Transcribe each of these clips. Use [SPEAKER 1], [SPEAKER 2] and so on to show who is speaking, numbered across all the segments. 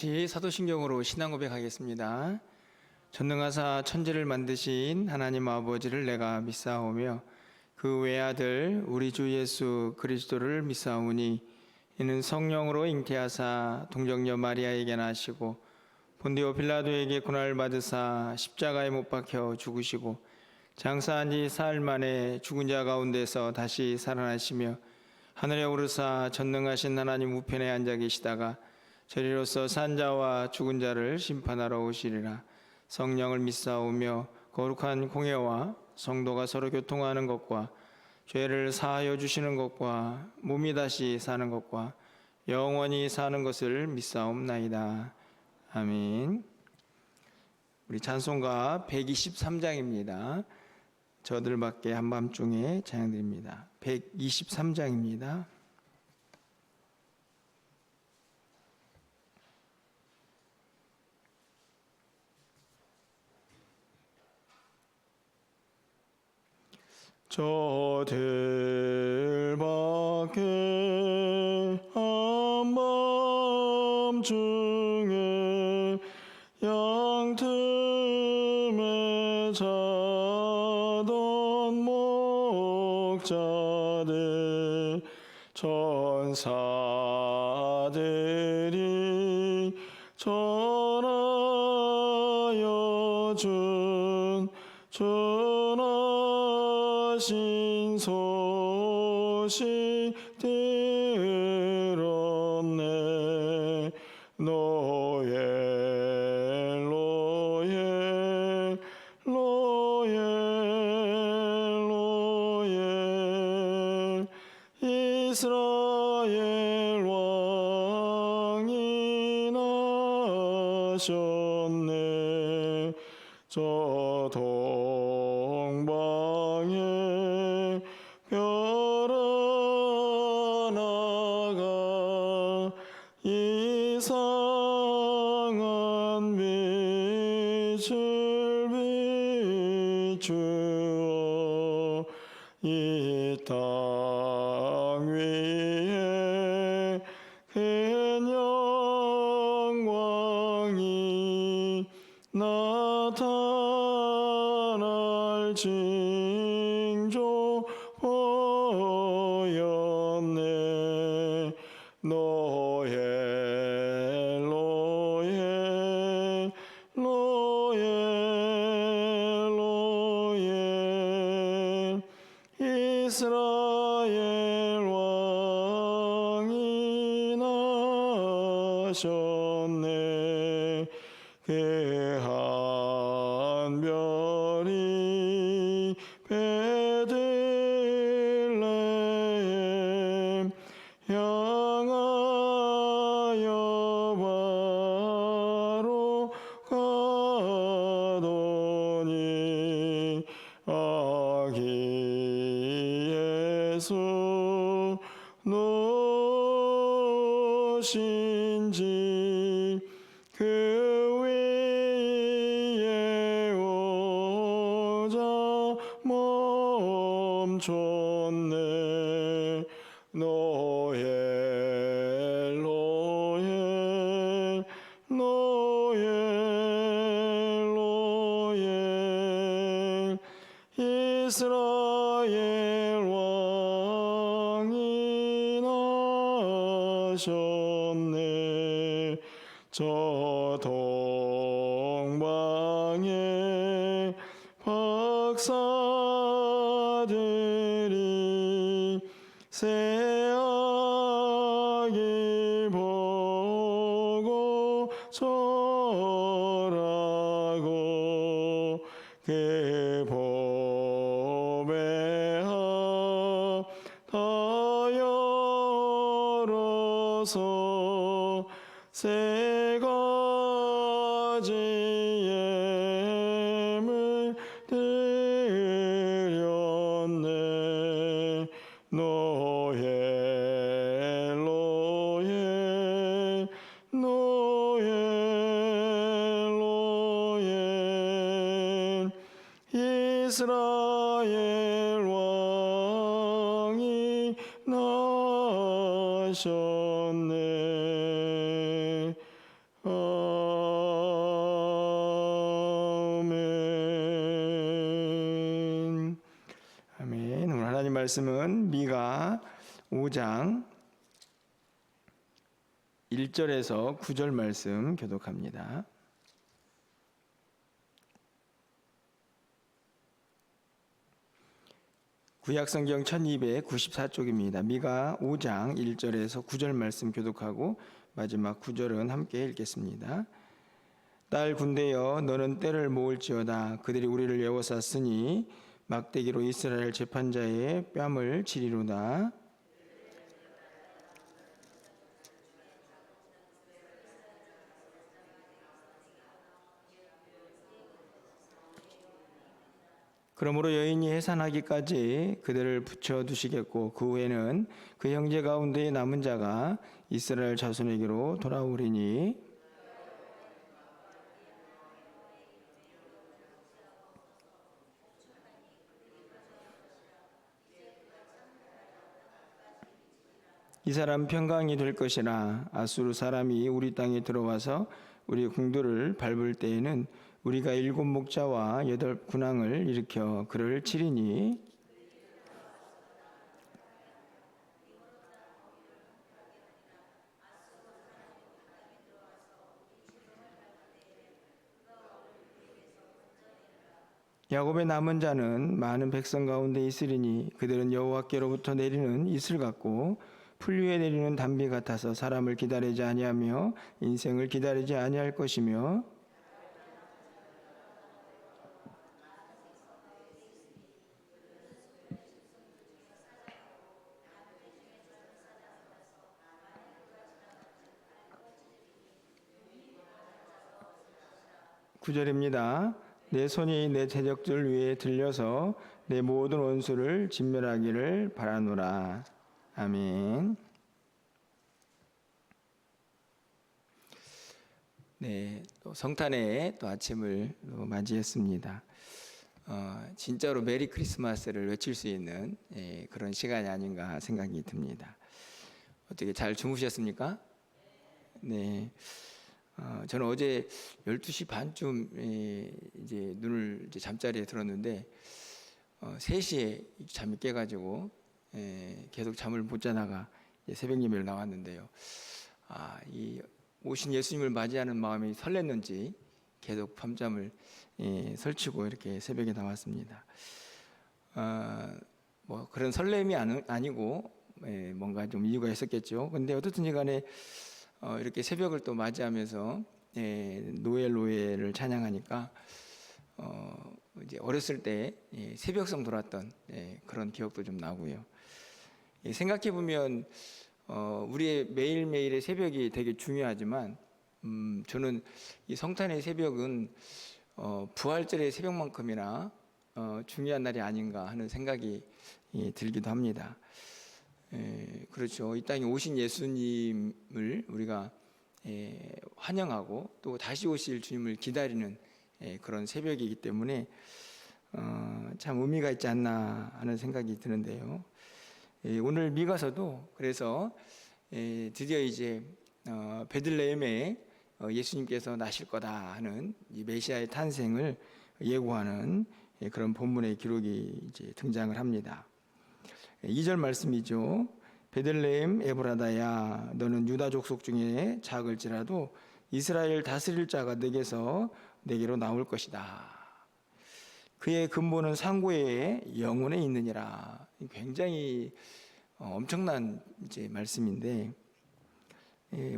[SPEAKER 1] 사도신경으로 신앙 고백하겠습니다. 전능하사 천지를 만드신 하나님 아버지를 내가 믿사오며 그 외아들 우리 주 예수 그리스도를 믿사오니 이는 성령으로 잉태하사 동정녀 마리아에게 나시고 본디오 빌라도에게 고난을 받으사 십자가에 못 박혀 죽으시고 장사한 지 사흘 만에 죽은 자 가운데서 다시 살아나시며 하늘에 오르사 전능하신 하나님 우편에 앉아 계시다가 저리로서 산 자와 죽은 자를 심판하러 오시리라. 성령을 믿사오며 거룩한 공예와 성도가 서로 교통하는 것과 죄를 사하여 주시는 것과 몸이 다시 사는 것과 영원히 사는 것을 믿사옵나이다. 아멘. 우리 찬송가 123장입니다. 저들밖에 한밤중에 찬양드립니다. 123장입니다. 저들밖에 한밤중에 양틈에 자던 목자들 천사들이 전하여 준 전하신 소식 들었네. 로엘 로엘 로엘 로엘 이스라엘 왕이 나셨네. 저 동방에 별 하나가 이상한 빛을 비추어 이 땅 위에 큰 영광이 나타날 징조 보였네. 로엘 로엘 로엘 로엘 이스라엘 왕이 나셨네. 한 별이 베들레헴 향하여 바로 가더니 아기 예수 노신지 그 위에 오자 멈췄네. 로엘 로엘 로엘 로엘 이스라엘 왕이 나셨네. 저 동방에 박사들이 새아기 보고 절하고 그 봄에 하여러서 세 가지 예물 드렸네. 로엘 로엘 로엘 로엘 이스라엘 왕이 나셨네. 아멘. 아멘. 오늘 하나님 말씀은 미가 5장 1절에서 9절 말씀 교독합니다. 구약성경 1294쪽입니다. 미가 5장 1절에서 9절 말씀 교독하고 마지막 9절은 함께 읽겠습니다. 딸 군대여 너는 때를 모을지어다. 그들이 우리를 에워쌌으니 막대기로 이스라엘 재판자의 뺨을 치리로다. 그러므로 여인이 해산하기까지 그들을 붙여두시겠고 그 후에는 그 형제 가운데 남은 자가 이스라엘 자손에게로 돌아오리니 이 사람 평강이 될 것이라. 아수르 사람이 우리 땅에 들어와서 우리 궁들을 밟을 때에는 우리가 7 목자와 8 군왕을 일으켜 그를 치리니 야곱의 남은 자는 많은 백성 가운데 있으리니 그들은 여호와께로부터 내리는 이슬 같고 풀 위에 내리는 단비 같아서 사람을 기다리지 아니하며 인생을 기다리지 아니할 것이며 구절입니다. 내 손이 내 대적들 위에 들려서 내 모든 원수를 진멸하기를 바라노라. 아멘. 네, 또 성탄의 또 아침을 맞이했습니다. 진짜로 메리 크리스마스를 외칠 수 있는 그런 시간이 아닌가 생각이 듭니다. 어떻게 잘 주무셨습니까? 네. 저는 어제 12시 반쯤 이제 눈을 이제 잠자리에 들었는데 3시에 잠이 깨가지고 계속 잠을 못 자다가 새벽 예배를 나왔는데요. 이 오신 예수님을 맞이하는 마음이 설렜는지 계속 밤잠을 설치고 이렇게 새벽에 나왔습니다. 뭐 그런 설렘이 아니고 뭔가 좀 이유가 있었겠죠. 근데 어떻든지 간에 이렇게 새벽을 또 맞이하면서 노엘을 찬양하니까 이제 어렸을 때 새벽성 돌았던 그런 기억도 좀 나고요. 생각해 보면 우리의 매일매일의 새벽이 되게 중요하지만 저는 이 성탄의 새벽은 부활절의 새벽만큼이나 중요한 날이 아닌가 하는 생각이 들기도 합니다. 그렇죠. 이 땅에 오신 예수님을 우리가 환영하고 또 다시 오실 주님을 기다리는 그런 새벽이기 때문에 참 의미가 있지 않나 하는 생각이 드는데요. 오늘 미가서도 그래서 드디어 이제 베들레헴에 예수님께서 나실 거다 하는 이 메시아의 탄생을 예고하는 그런 본문의 기록이 이제 등장을 합니다. 2절 말씀이죠. 베들레헴 에브라다야 너는 유다 족속 중에 작을지라도 이스라엘 다스릴 자가 내게로 나올 것이다. 그의 근본은 상고의 영혼에 있느니라. 굉장히 엄청난 이제 말씀인데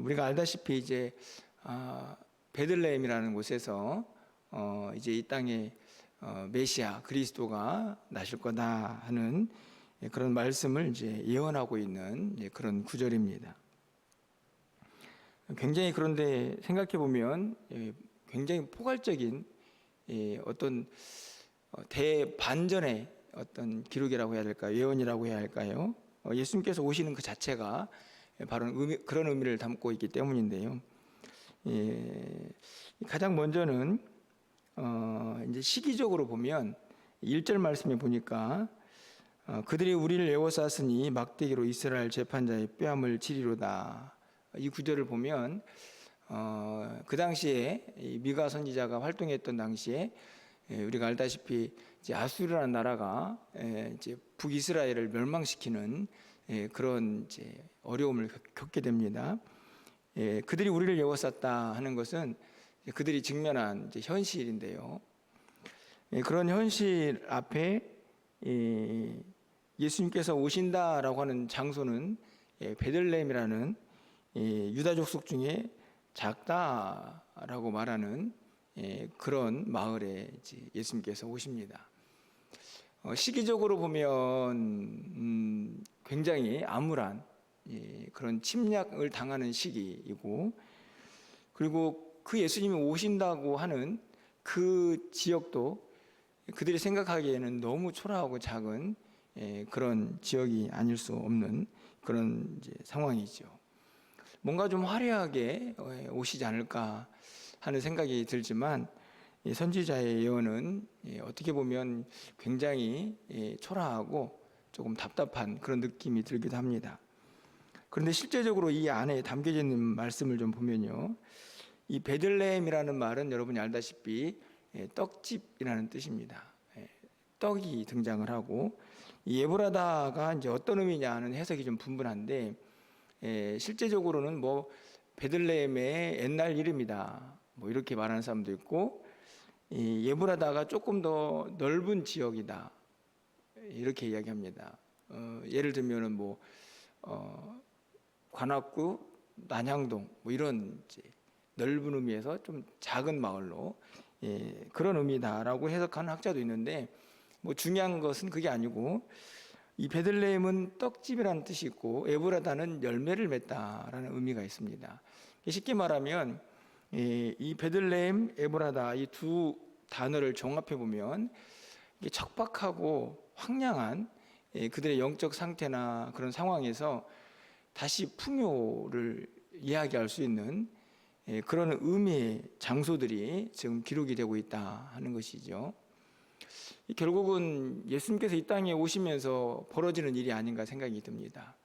[SPEAKER 1] 우리가 알다시피 이제 베들레헴이라는 곳에서 이제 이 땅에 메시아 그리스도가 나실 거다 하는 그런 말씀을 이제 예언하고 있는 그런 구절입니다. 굉장히 그런데 생각해 보면 굉장히 포괄적인 어떤 대반전의 어떤 기록이라고 해야 될까요? 예언이라고 해야 할까요? 예수님께서 오시는 그 자체가 바로 그런 의미를 담고 있기 때문인데요. 가장 먼저는 이제 시기적으로 보면 1절 말씀에 보니까 그들이 우리를 에워쌌으니 막대기로 이스라엘 재판자의 뺨을 치리로다. 이 구절을 보면 그 당시에 이 미가 선지자가 활동했던 당시에 우리가 알다시피 이제 아수르라는 나라가 이제 북이스라엘을 멸망시키는 그런 이제 어려움을 겪게 됩니다. 그들이 우리를 에워쌌다 하는 것은 그들이 직면한 이제 현실인데요. 그런 현실 앞에 예수님께서 오신다라고 하는 장소는 베들레헴이라는 유다족 속 중에 작다라고 말하는 그런 마을에 이제 예수님께서 오십니다. 시기적으로 보면 굉장히 암울한 그런 침략을 당하는 시기이고, 그리고 그 예수님이 오신다고 하는 그 지역도 그들이 생각하기에는 너무 초라하고 작은 그런 지역이 아닐 수 없는 그런 이제 상황이죠. 뭔가 좀 화려하게 오시지 않을까 하는 생각이 들지만 선지자의 예언은 어떻게 보면 굉장히 초라하고 조금 답답한 그런 느낌이 들기도 합니다. 그런데 실제적으로 이 안에 담겨져 있는 말씀을 좀 보면요, 이 베들레헴이라는 말은 여러분이 알다시피 떡집이라는 뜻입니다. 떡이 등장을 하고, 이 에브라다가 이제 어떤 의미냐 하는 해석이 좀 분분한데, 실제적으로는 뭐 베들레헴의 옛날 이름이다 뭐 이렇게 말하는 사람도 있고, 이 에브라다가 조금 더 넓은 지역이다 이렇게 이야기합니다. 예를 들면은 뭐 관악구, 난향동 뭐 이런 이제 넓은 의미에서 좀 작은 마을로 그런 의미다라고 해석하는 학자도 있는데, 뭐 중요한 것은 그게 아니고, 이 베들레헴은 떡집이라는 뜻이 있고 에브라다는 열매를 맺다라는 의미가 있습니다. 쉽게 말하면 이 베들레헴, 에브라다 이 두 단어를 종합해 보면 척박하고 황량한 그들의 영적 상태나 그런 상황에서 다시 풍요를 이야기할 수 있는 그런 의미의 장소들이 지금 기록이 되고 있다 하는 것이죠. 결국은 예수님께서 이 땅에 오시면서 벌어지는 일이 아닌가 생각이 듭니다.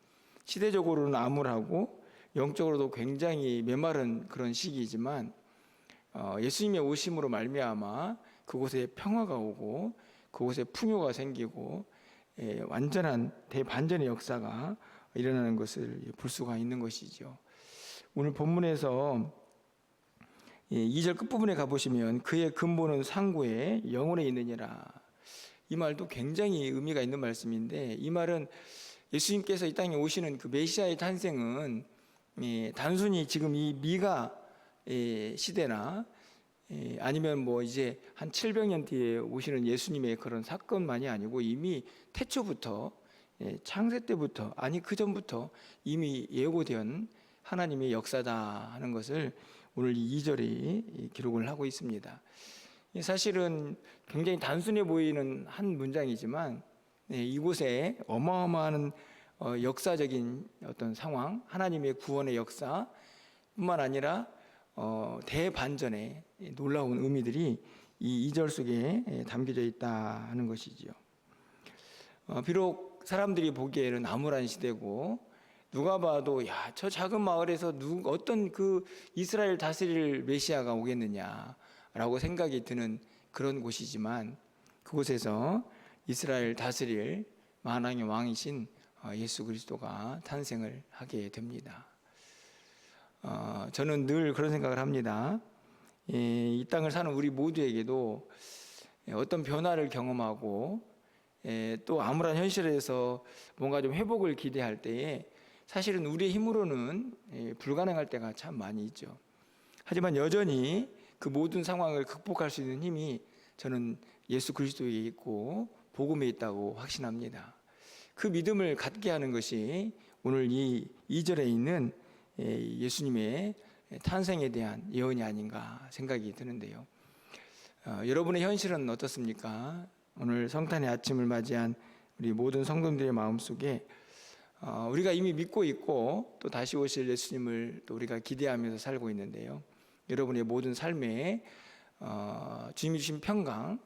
[SPEAKER 1] 시대적으로는 암울하고 영적으로도 굉장히 메마른 그런 시기이지만 예수님의 오심으로 말미암아 그곳에 평화가 오고 그곳에 풍요가 생기고 완전한 대반전의 역사가 일어나는 것을 볼 수가 있는 것이죠. 오늘 본문에서 2절 끝부분에 가보시면 그의 근본은 상고에 영혼에 있느니라, 이 말도 굉장히 의미가 있는 말씀인데, 이 말은 예수님께서 이 땅에 오시는 그 메시아의 탄생은 단순히 지금 이 미가 시대나 아니면 뭐 이제 한 700년 뒤에 오시는 예수님의 그런 사건만이 아니고 이미 태초부터 창세 때부터, 아니 그 전부터 이미 예고된 하나님의 역사다 하는 것을 오늘 이 2절이 기록을 하고 있습니다. 사실은 굉장히 단순해 보이는 한 문장이지만 이곳에 어마어마한 역사적인 어떤 상황, 하나님의 구원의 역사뿐만 아니라 대반전의 놀라운 의미들이 이 2절 속에 담겨져 있다 하는 것이죠. 비록 사람들이 보기에는 암울한 시대고 누가 봐도 야, 저 작은 마을에서 어떤 그 이스라엘 다스릴 메시아가 오겠느냐라고 생각이 드는 그런 곳이지만, 그곳에서 이스라엘 다스릴 만왕의 왕이신 예수 그리스도가 탄생을 하게 됩니다. 저는 늘 그런 생각을 합니다. 이 땅을 사는 우리 모두에게도 어떤 변화를 경험하고 또 암울한 현실에서 뭔가 좀 회복을 기대할 때에 사실은 우리의 힘으로는 불가능할 때가 참 많이 있죠. 하지만 여전히 그 모든 상황을 극복할 수 있는 힘이 저는 예수 그리스도에 있고 복음에 있다고 확신합니다. 그 믿음을 갖게 하는 것이 오늘 이 2절에 있는 예수님의 탄생에 대한 예언이 아닌가 생각이 드는데요. 여러분의 현실은 어떻습니까? 오늘 성탄의 아침을 맞이한 우리 모든 성도들의 마음속에 우리가 이미 믿고 있고 또 다시 오실 예수님을 또 우리가 기대하면서 살고 있는데요. 여러분의 모든 삶에 주님이 주신 평강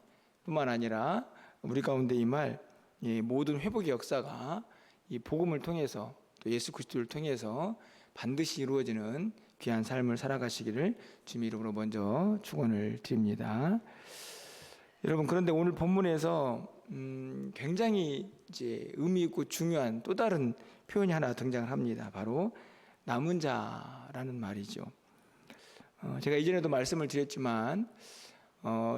[SPEAKER 1] 뿐만 아니라 우리 가운데 임할 모든 회복의 역사가 이 복음을 통해서 또 예수 그리스도를 통해서 반드시 이루어지는 귀한 삶을 살아가시기를 주님 이름으로 먼저 축원을 드립니다. 여러분, 그런데 오늘 본문에서 굉장히 이제 의미 있고 중요한 또 다른 표현이 하나 등장을 합니다. 바로 남은 자라는 말이죠. 제가 이전에도 말씀을 드렸지만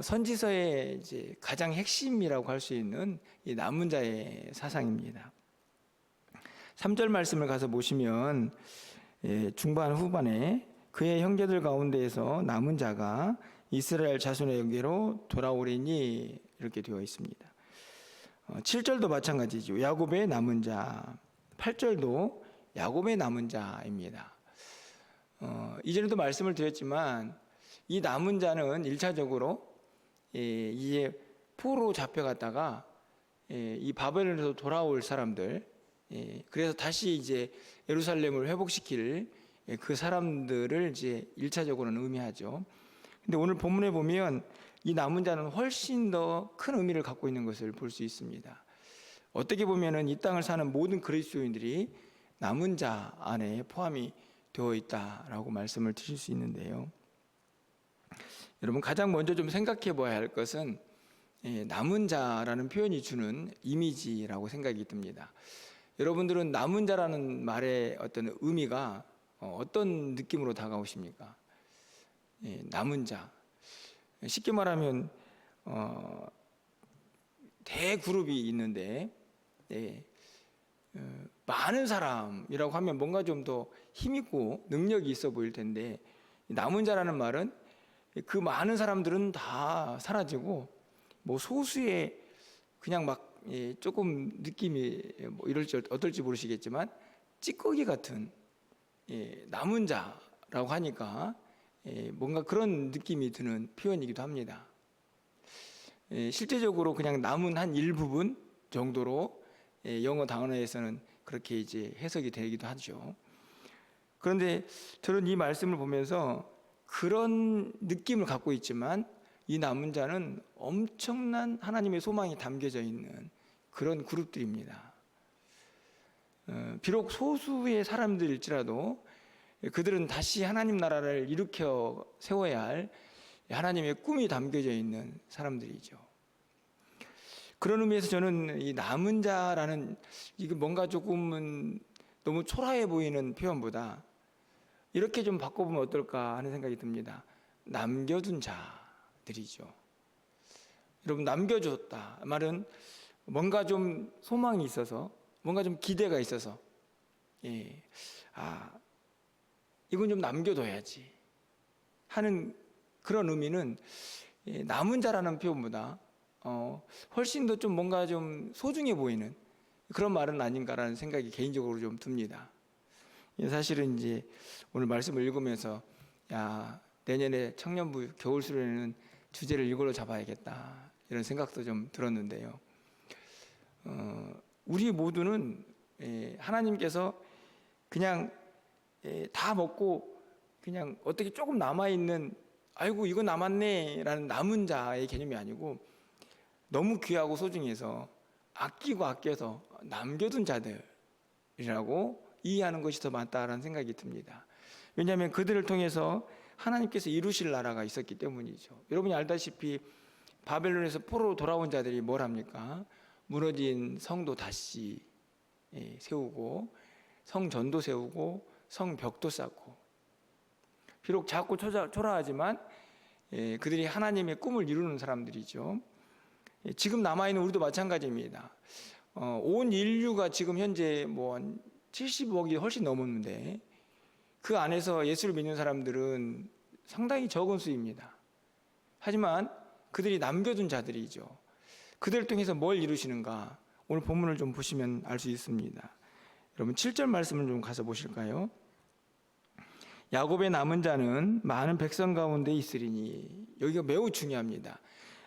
[SPEAKER 1] 선지서의 이제 가장 핵심이라고 할 수 있는 이 남은 자의 사상입니다. 3절 말씀을 가서 보시면 중반 후반에 그의 형제들 가운데에서 남은 자가 이스라엘 자손에게로 돌아오리니 이렇게 되어 있습니다. 7절도 마찬가지죠. 야곱의 남은 자. 8절도 야곱의 남은 자입니다. 이전에도 말씀을 드렸지만 이 남은 자는 1차적으로 이제 포로 잡혀갔다가 이 바벨론에서 돌아올 사람들, 그래서 다시 이제 예루살렘을 회복시킬 그 사람들을 이제 1차적으로는 의미하죠. 근데 오늘 본문에 보면 이 남은 자는 훨씬 더 큰 의미를 갖고 있는 것을 볼 수 있습니다. 어떻게 보면은 이 땅을 사는 모든 그리스도인들이 남은 자 안에 포함이 되어 있다라고 말씀을 드릴 수 있는데요. 여러분, 가장 먼저 좀 생각해 봐야 할 것은 남은 자라는 표현이 주는 이미지라고 생각이 듭니다. 여러분들은 남은 자라는 말의 어떤 의미가 어떤 느낌으로 다가오십니까? 남은 자. 쉽게 말하면 대그룹이 있는데 많은 사람이라고 하면 뭔가 좀 더 힘있고 능력이 있어 보일 텐데, 남은 자라는 말은 그 많은 사람들은 다 사라지고 뭐 소수의 그냥 막 조금 느낌이 뭐 이럴지 어떨지 모르시겠지만 찌꺼기 같은 남은 자라고 하니까 뭔가 그런 느낌이 드는 표현이기도 합니다. 실제적으로 그냥 남은 한 일부분 정도로 영어 단어에서는 그렇게 이제 해석이 되기도 하죠. 그런데 저는 이 말씀을 보면서 그런 느낌을 갖고 있지만 이 남은 자는 엄청난 하나님의 소망이 담겨져 있는 그런 그룹들입니다. 비록 소수의 사람들일지라도 그들은 다시 하나님 나라를 일으켜 세워야 할 하나님의 꿈이 담겨져 있는 사람들이죠. 그런 의미에서 저는 이 남은 자라는 이게 뭔가 조금은 너무 초라해 보이는 표현보다 이렇게 좀 바꿔보면 어떨까 하는 생각이 듭니다. 남겨둔 자들이죠. 여러분, 남겨줬다 말은 뭔가 좀 소망이 있어서, 뭔가 좀 기대가 있어서, 이건 좀 남겨둬야지 하는 그런 의미는 남은 자라는 표현보다 훨씬 더 좀 뭔가 좀 소중해 보이는 그런 말은 아닌가라는 생각이 개인적으로 좀 듭니다. 사실은 이제 오늘 말씀을 읽으면서 내년에 청년부 겨울 수련회는 주제를 이걸로 잡아야겠다 이런 생각도 좀 들었는데요. 우리 모두는 하나님께서 그냥 다 먹고 그냥 어떻게 조금 남아있는 아이고 이거 남았네 라는 남은 자의 개념이 아니고 너무 귀하고 소중해서 아끼고 아껴서 남겨둔 자들이라고 이해하는 것이 더 맞다라는 생각이 듭니다. 왜냐하면 그들을 통해서 하나님께서 이루실 나라가 있었기 때문이죠. 여러분이 알다시피 바벨론에서 포로로 돌아온 자들이 뭘 합니까? 무너진 성도 다시 세우고 성전도 세우고 성벽도 쌓고, 비록 작고 초라하지만 그들이 하나님의 꿈을 이루는 사람들이죠. 지금 남아있는 우리도 마찬가지입니다. 온 인류가 지금 현재 뭐 70억이 훨씬 넘었는데 그 안에서 예수를 믿는 사람들은 상당히 적은 수입니다. 하지만 그들이 남겨둔 자들이죠. 그들을 통해서 뭘 이루시는가? 오늘 본문을 좀 보시면 알 수 있습니다. 여러분 7절 말씀을 좀 가서 보실까요? 야곱의 남은 자는 많은 백성 가운데 있으리니. 여기가 매우 중요합니다.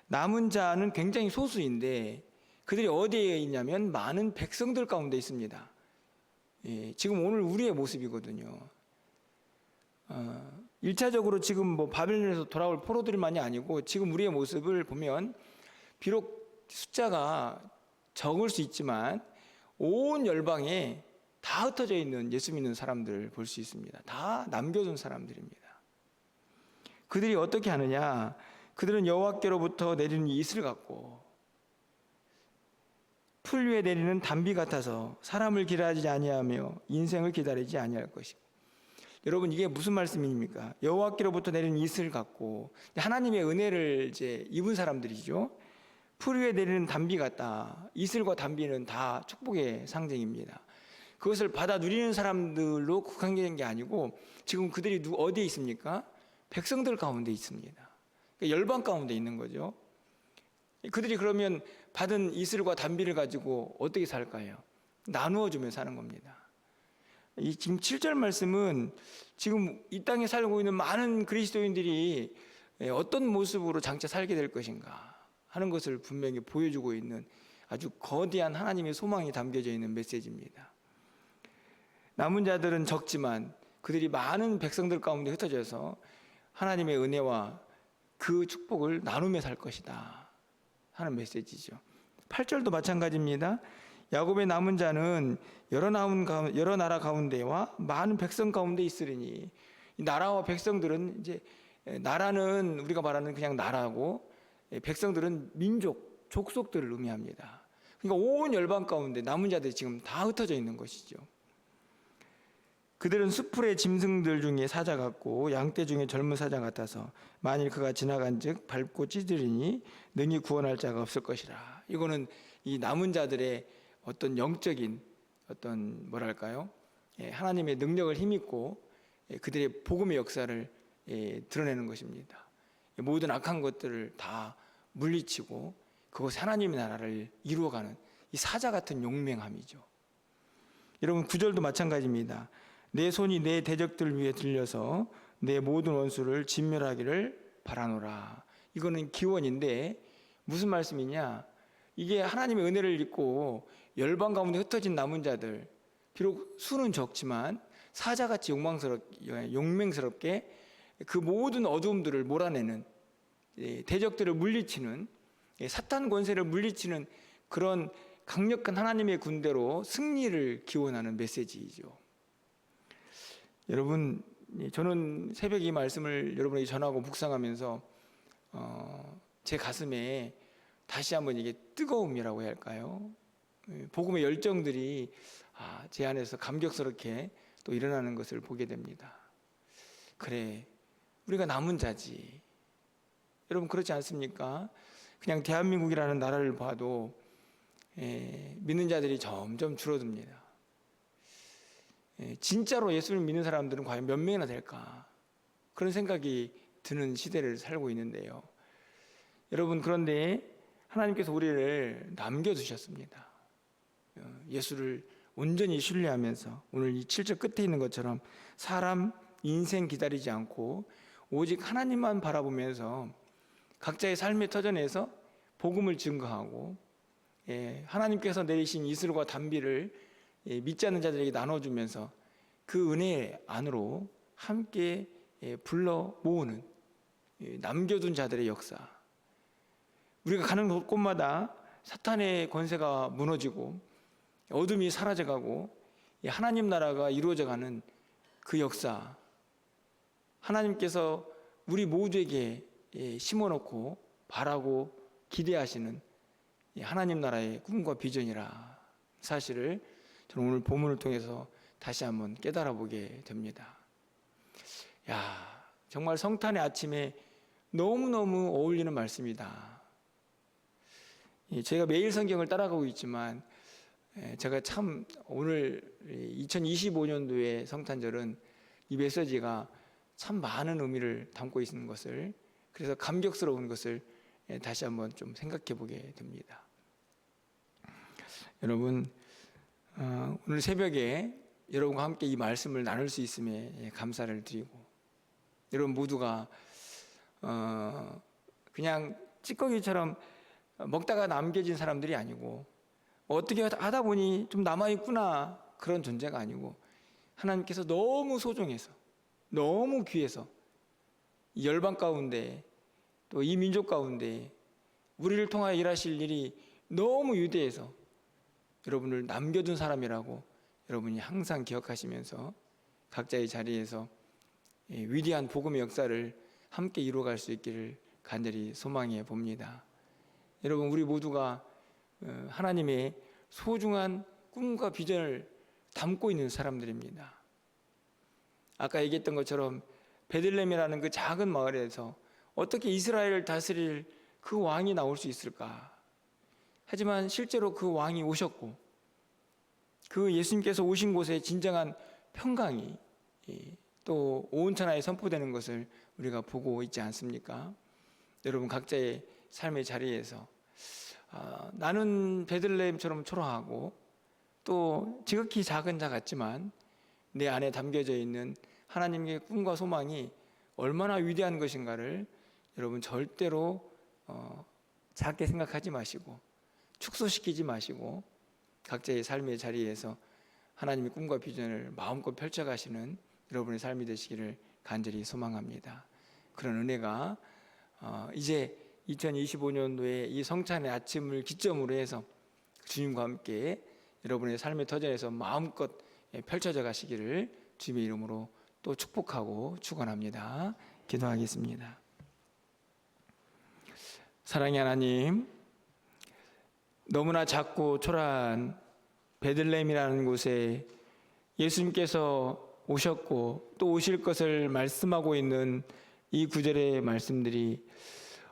[SPEAKER 1] 남은 자는 굉장히 소수인데 그들이 어디에 있냐면 많은 백성들 가운데 있습니다. 지금 오늘 우리의 모습이거든요. 1차적으로 지금 뭐 바벨론에서 돌아올 포로들만이 아니고 지금 우리의 모습을 보면 비록 숫자가 적을 수 있지만 온 열방에 다 흩어져 있는 예수 믿는 사람들을 볼 수 있습니다. 다 남겨둔 사람들입니다. 그들이 어떻게 하느냐? 그들은 여호와께로부터 내리는 이슬 같고 풀 위에 내리는 단비 같아서 사람을 기다리지 아니하며 인생을 기다리지 아니할 것이고. 여러분, 이게 무슨 말씀입니까? 여호와께로부터 내리는 이슬 같고 하나님의 은혜를 이제 입은 사람들이죠. 풀 위에 내리는 단비 같다. 이슬과 단비는 다 축복의 상징입니다. 그것을 받아 누리는 사람들로 국한된 게 아니고 지금 그들이 어디에 있습니까? 백성들 가운데 있습니다. 그러니까 열방 가운데 있는 거죠. 그들이 그러면 받은 이슬과 단비를 가지고 어떻게 살까요? 나누어 주며 사는 겁니다. 이 지금 7절 말씀은 지금 이 땅에 살고 있는 많은 그리스도인들이 어떤 모습으로 장차 살게 될 것인가 하는 것을 분명히 보여주고 있는 아주 거대한 하나님의 소망이 담겨져 있는 메시지입니다. 남은 자들은 적지만 그들이 많은 백성들 가운데 흩어져서 하나님의 은혜와 그 축복을 나누며 살 것이다 하는 메시지죠. 8절도 마찬가지입니다. 야곱의 남은 자는 여러 나라 가운데와 많은 백성 가운데 있으리니. 이 나라와 백성들은 이제 나라는 우리가 말하는 그냥 나라고 백성들은 민족, 족속들을 의미합니다. 그러니까 온 열방 가운데 남은 자들이 지금 다 흩어져 있는 것이죠. 그들은 숲풀의 짐승들 중에 사자 같고 양떼 중에 젊은 사자 같아서 만일 그가 지나간즉 밟고 찢으리니 능히 구원할 자가 없을 것이라. 이거는 이 남은 자들의 어떤 영적인 어떤 뭐랄까요? 하나님의 능력을 힘입고 그들의 복음의 역사를 드러내는 것입니다. 모든 악한 것들을 다 물리치고 그것이 하나님의 나라를 이루어가는 이 사자 같은 용맹함이죠. 여러분, 9절도 마찬가지입니다. 내 손이 내 대적들 위에 들려서 내 모든 원수를 진멸하기를 바라노라. 이거는 기원인데 무슨 말씀이냐? 이게 하나님의 은혜를 입고 열방 가운데 흩어진 남은 자들, 비록 수는 적지만 사자같이 용맹스럽게 그 모든 어두움들을 몰아내는, 대적들을 물리치는, 사탄 권세를 물리치는 그런 강력한 하나님의 군대로 승리를 기원하는 메시지이죠. 여러분, 저는 새벽에 이 말씀을 여러분에게 전하고 묵상하면서 제 가슴에 다시 한번 이게 뜨거움이라고 해야 할까요? 복음의 열정들이 제 안에서 감격스럽게 또 일어나는 것을 보게 됩니다. 그래, 우리가 남은 자지. 여러분, 그렇지 않습니까? 그냥 대한민국이라는 나라를 봐도 믿는 자들이 점점 줄어듭니다. 진짜로 예수를 믿는 사람들은 과연 몇 명이나 될까? 그런 생각이 드는 시대를 살고 있는데요. 여러분, 그런데 하나님께서 우리를 남겨두셨습니다. 예수를 온전히 신뢰하면서 오늘 이 7절 끝에 있는 것처럼 사람 인생 기다리지 않고 오직 하나님만 바라보면서 각자의 삶의 터전에서 복음을 증거하고 하나님께서 내리신 이슬과 단비를 믿지 않는 자들에게 나눠주면서 그 은혜 안으로 함께 불러 모으는 남겨둔 자들의 역사. 우리가 가는 곳마다 사탄의 권세가 무너지고 어둠이 사라져가고 하나님 나라가 이루어져가는 그 역사, 하나님께서 우리 모두에게 심어놓고 바라고 기대하시는 하나님 나라의 꿈과 비전이라 사실을 저는 오늘 본문을 통해서 다시 한번 깨달아 보게 됩니다. 정말 성탄의 아침에 너무너무 어울리는 말씀이다. 제가 매일 성경을 따라가고 있지만 제가 참 오늘 2025년도의 성탄절은 이 메시지가 참 많은 의미를 담고 있는 것을, 그래서 감격스러운 것을 다시 한번 좀 생각해 보게 됩니다. 여러분, 오늘 새벽에 여러분과 함께 이 말씀을 나눌 수 있음에 감사를 드리고, 여러분 모두가 그냥 찌꺼기처럼 먹다가 남겨진 사람들이 아니고 어떻게 하다 보니 좀 남아있구나 그런 존재가 아니고 하나님께서 너무 소중해서 너무 귀해서 이 열방 가운데 또 이 민족 가운데 우리를 통하여 일하실 일이 너무 위대해서 여러분을 남겨둔 사람이라고 여러분이 항상 기억하시면서 각자의 자리에서 위대한 복음의 역사를 함께 이루어갈 수 있기를 간절히 소망해 봅니다. 여러분, 우리 모두가 하나님의 소중한 꿈과 비전을 담고 있는 사람들입니다. 아까 얘기했던 것처럼 베들레헴이라는 그 작은 마을에서 어떻게 이스라엘을 다스릴 그 왕이 나올 수 있을까? 하지만 실제로 그 왕이 오셨고, 그 예수님께서 오신 곳에 진정한 평강이 또 온 천하에 선포되는 것을 우리가 보고 있지 않습니까? 여러분, 각자의 삶의 자리에서 나는 베들레헴처럼 초라하고 또 지극히 작은 자 같지만 내 안에 담겨져 있는 하나님의 꿈과 소망이 얼마나 위대한 것인가를 여러분 절대로 작게 생각하지 마시고 축소시키지 마시고 각자의 삶의 자리에서 하나님의 꿈과 비전을 마음껏 펼쳐가시는 여러분의 삶이 되시기를 간절히 소망합니다. 그런 은혜가 이제 2025년도에 이 성찬의 아침을 기점으로 해서 주님과 함께 여러분의 삶의 터전에서 마음껏 펼쳐져 가시기를 주님의 이름으로 또 축복하고 축원합니다. 기도하겠습니다. 사랑의 하나님, 너무나 작고 초라한 베들레헴이라는 곳에 예수님께서 오셨고 또 오실 것을 말씀하고 있는 이 구절의 말씀들이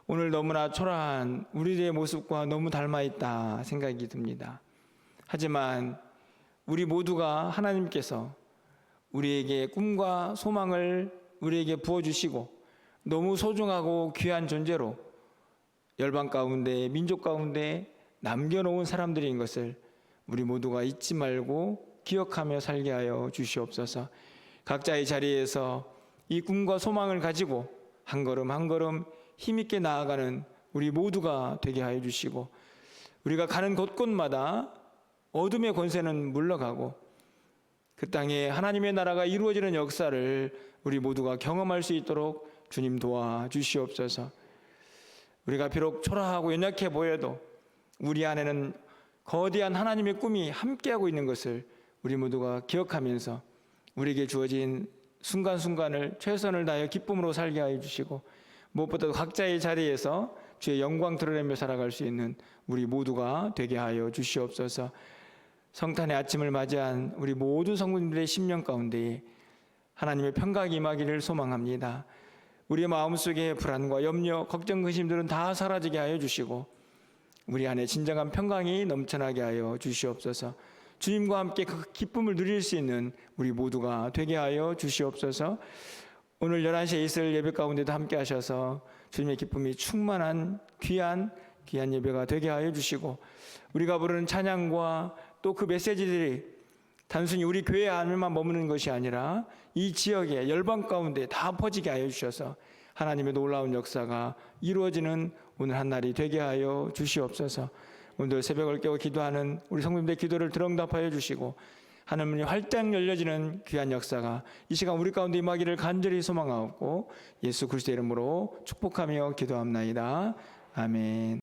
[SPEAKER 1] 오늘 너무나 초라한 우리의 모습과 너무 닮아 있다 생각이 듭니다. 하지만 우리 모두가 하나님께서 우리에게 꿈과 소망을 우리에게 부어주시고 너무 소중하고 귀한 존재로 열방 가운데, 민족 가운데 남겨놓은 사람들인 것을 우리 모두가 잊지 말고 기억하며 살게 하여 주시옵소서. 각자의 자리에서 이 꿈과 소망을 가지고 한 걸음 한 걸음 힘있게 나아가는 우리 모두가 되게 하여 주시고, 우리가 가는 곳곳마다 어둠의 권세는 물러가고 그 땅에 하나님의 나라가 이루어지는 역사를 우리 모두가 경험할 수 있도록 주님 도와주시옵소서. 우리가 비록 초라하고 연약해 보여도 우리 안에는 거대한 하나님의 꿈이 함께하고 있는 것을 우리 모두가 기억하면서 우리에게 주어진 순간순간을 최선을 다하여 기쁨으로 살게 하여 주시고, 무엇보다도 각자의 자리에서 주의 영광 드러내며 살아갈 수 있는 우리 모두가 되게 하여 주시옵소서. 성탄의 아침을 맞이한 우리 모든 성도님들의 심령 가운데에 하나님의 평강이 임하기를 소망합니다. 우리의 마음속에 불안과 염려, 걱정, 근심들은 다 사라지게 하여 주시고 우리 안에 진정한 평강이 넘쳐나게 하여 주시옵소서. 주님과 함께 그 기쁨을 누릴 수 있는 우리 모두가 되게 하여 주시옵소서. 오늘 11시에 있을 예배 가운데도 함께 하셔서 주님의 기쁨이 충만한 귀한 예배가 되게 하여 주시고, 우리가 부르는 찬양과 또 그 메시지들이 단순히 우리 교회 안에만 머무는 것이 아니라 이 지역의 열방 가운데 다 퍼지게 하여 주셔서 하나님의 놀라운 역사가 이루어지는 오늘 한 날이 되게 하여 주시옵소서. 오늘 새벽을 깨워 기도하는 우리 성도님들의 기도를 들응답하여 주시고 하나님이 활짝 열려지는 귀한 역사가 이 시간 우리 가운데 임하기를 간절히 소망하옵고 예수 그리스도의 이름으로 축복하며 기도합나이다. 아멘.